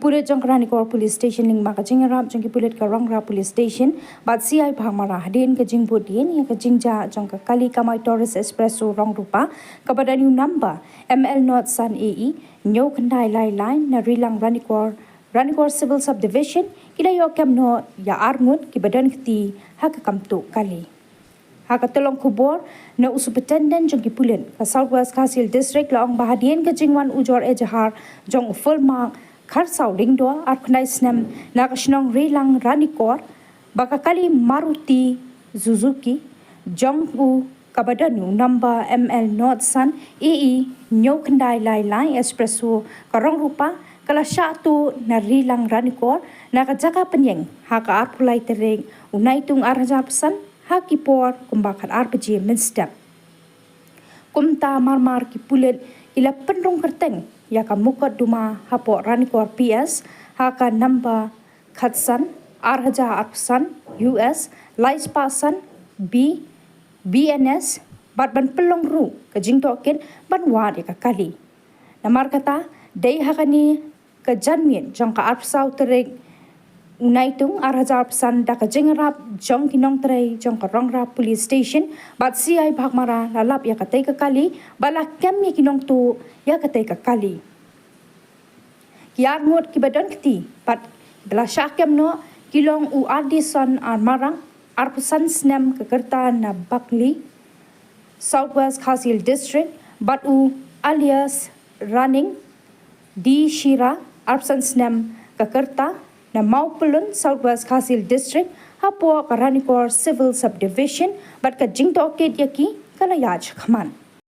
pulit jong Ranikor police station ling maka jing rap jong ki pulit ka Rilang police station bat CI bhamara hadin ka jing bodien ya ka jing ja jong ka kali kamai Torres Espresso rong rupa kepada new number ML Not San AE nyo kandai lai line na Rilang Ranikor Civil Subdivision kila yo kem no ya arngut ki badan kti hak kamtu kali hak tolong kubur na superintendent jong ki pulit ka Southwest Kasil District laong bahadien ka jingwan ujor ejahar jong full mark khar sau ding do ar khnai snam na kasnong Rilang Ranikor baka kali Maruti Suzuki jong u kabadanu number ML Not San EE nyo kandai lai lai espresso karong rupa kala syatu na Rilang Ranikor na kajaka penyeng haka ar pulai tereng unai tung ar hajapsan hakipor kumbakat ar peji menstep kumta marmar ki pulit ila penrong kerteng ya ka mukot duma hapo Ranikor PS haka number khatsan ar haja arsan US lais pasan B BNS bat ban pelong ru ka jingtoken ban wad ka kali namar kata dei hakani ka janmien jong ka arpsau tereng unai tung ar hajar pesan da ka jingrap jong kinong trei jong ka rongrap police station bat CI bhagmara lalap ya katai ka kali bala kem ya kinong tu ya katai ka kali kiar ngut ki badan kti bat bala syakem no kilong u ardison ar marang ar pesan snem ka kerta na Bakli Southwest Kasil District bat u alias running di Shira ar pesan snem ka kerta na Maupulun Southwest Kasil District hapo ka Ranikor Civil Subdivision bat ka jingto okit yaki kalayaj khaman